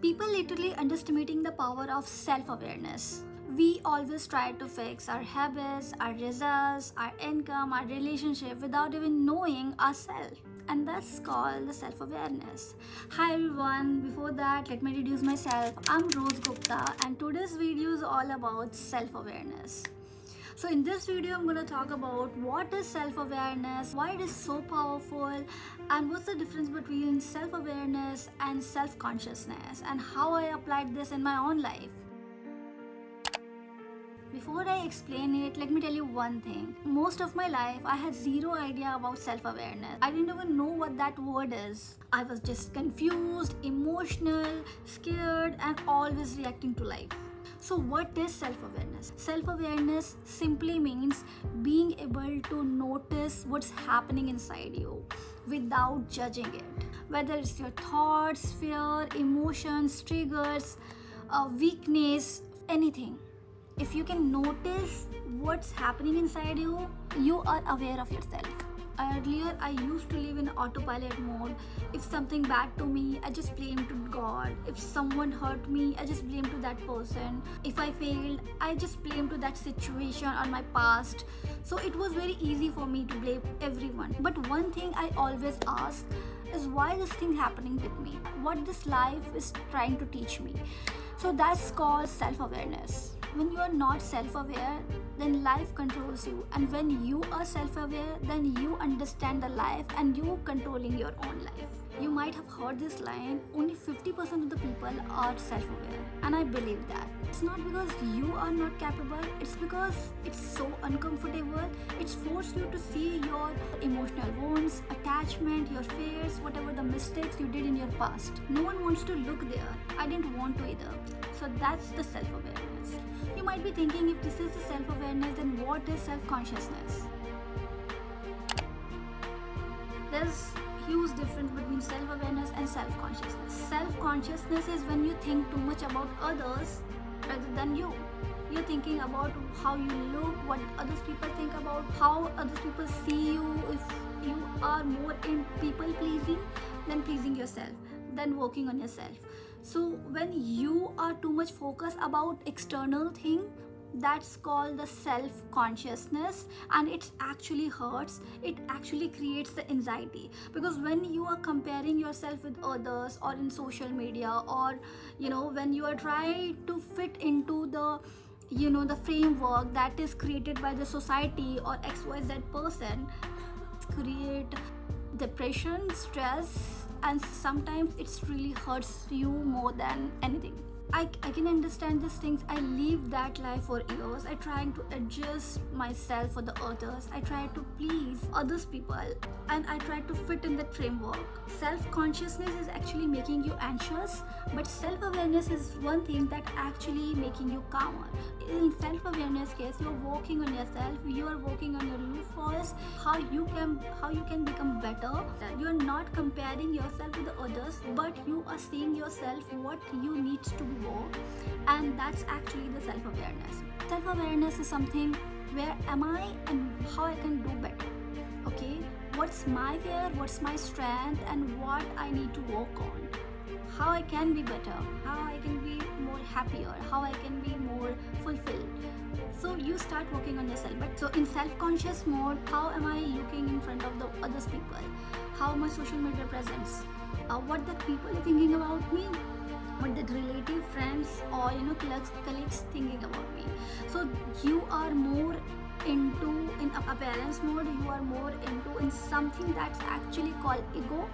People literally underestimating the power of self-awareness. We always try to fix our habits, our results, our income, our relationship without even knowing ourselves. And that's called the self awareness. Hi everyone, before that, let me introduce myself. I'm Rose Gupta, and today's video is all about self awareness. So in this video I'm going to talk about what is self-awareness, why it is so powerful, and what's the difference between self-awareness and self-consciousness, and how I applied this in my own life. Before I explain it, let me tell you one thing. Most of my life, I had zero idea about self-awareness. I didn't even know what that word is. I was just confused, emotional, scared, and always reacting to life. So what is self-awareness? Self-awareness simply means being able to notice what's happening inside you without judging it. Whether it's your thoughts, fear, emotions, triggers, weakness, anything. If you can notice what's happening inside you, you are aware of yourself. Earlier, I used to live in autopilot mode. If something bad to me, I just blame to God. If someone hurt me, I just blame to that person. If I failed, I just blame to that situation or my past. So it was very easy for me to blame everyone. But one thing I always ask is, why this thing happening with me? What this life is trying to teach me? So that's called self-awareness. When you are not self-aware, then life controls you, and when you are self-aware, then you understand the life and you controlling your own life. You might have heard this line, only 50% of the people are self-aware, and I believe that. It's not because you are not capable, it's because it's so uncomfortable. It's forced you to see your emotional wounds, attachment, your fears, whatever the mistakes you did in your past. No one wants to look there. I didn't want to either. So that's the self-awareness. You might be thinking, if this is the self-awareness, then what is self-consciousness? There's huge difference between self-awareness and self-consciousness. Self-consciousness is when you think too much about others rather than you. You're thinking about how you look, what others people think about, how others people see you. If you are more in people pleasing than pleasing yourself, than working on yourself. So when you are too much focused about external thing, that's called the self-consciousness, and it actually hurts. It actually creates the anxiety, because when you are comparing yourself with others, or in social media, or when you are trying to fit into the the framework that is created by the society or XYZ person, create depression, stress, and sometimes it really hurts you more than anything. I can understand these things. I lived that life for years. I tried to adjust myself for the others. I tried to please others people, and I tried to fit in that framework. Self-consciousness is actually making you anxious, but self-awareness is one thing that actually making you calmer. In self-awareness case, you're working on yourself. You are working on your root cause, how you can become better. You're not comparing yourself with the others, but you are seeing yourself what you need to be more, and that's actually the self-awareness. Self-awareness is something, where am I and how I can do better. Okay, what's my fear, what's my strength, and what I need to work on, how I can be better, how I can be more happier, how I can be more fulfilled. So you start working on yourself. But so in self-conscious mode, how am I looking in front of the others people, how my social media presence, what the people are thinking about me, what the relative, friends, or colleagues thinking about me. So you are more into in appearance mode. You are more into in something that's actually called ego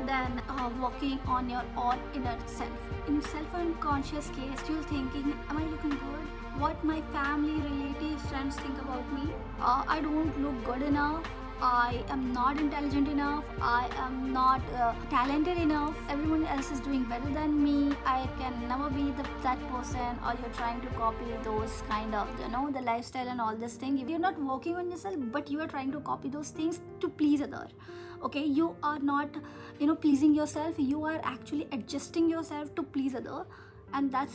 than working on your own inner self. In self-unconscious case, you're thinking, am I looking good? What my family, relatives, friends think about me? I don't look good enough. I am not intelligent enough. I am not talented enough. Everyone else is doing better than me. I can never be that person. Or you're trying to copy those kind of the lifestyle and all this thing. You're not working on yourself, but you are trying to copy those things to please other. Okay, you are not pleasing yourself. You are actually adjusting yourself to please other, and that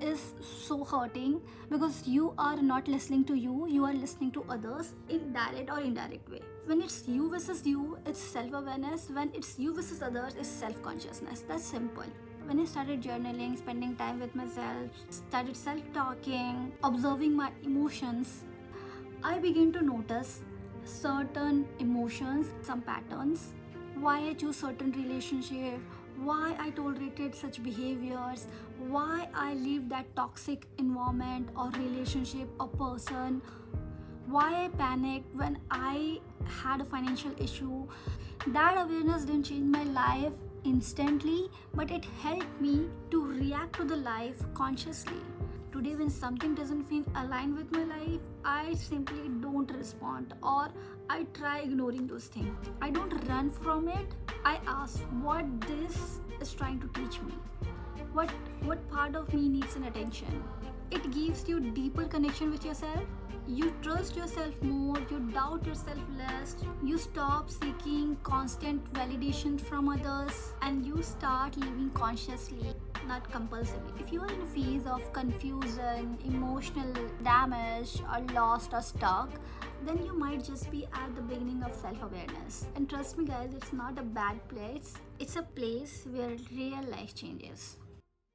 is so hurting, because you are not listening to you. You are listening to others in direct or indirect way. When it's you versus you, it's self-awareness. When it's you versus others, it's self-consciousness. That's simple. When I started journaling, spending time with myself, started self-talking, observing my emotions, I began to notice certain emotions, some patterns, why I choose certain relationship, why I tolerated such behaviors, why I leave that toxic environment or relationship or person, why I panicked when I had a financial issue. That awareness didn't change my life instantly, but it helped me to react to the life consciously. Today, when something doesn't feel aligned with my life, I simply don't respond or I try ignoring those things. I don't run from it. I ask what this is trying to teach me. What what part of me needs an attention. It gives you deeper connection with yourself. You trust yourself more, you doubt yourself less, you stop seeking constant validation from others, and you start living consciously, not compulsively. If you are in a phase of confusion, emotional damage, or lost or stuck, then you might just be at the beginning of self-awareness. And trust me guys, it's not a bad place. It's a place where real life changes.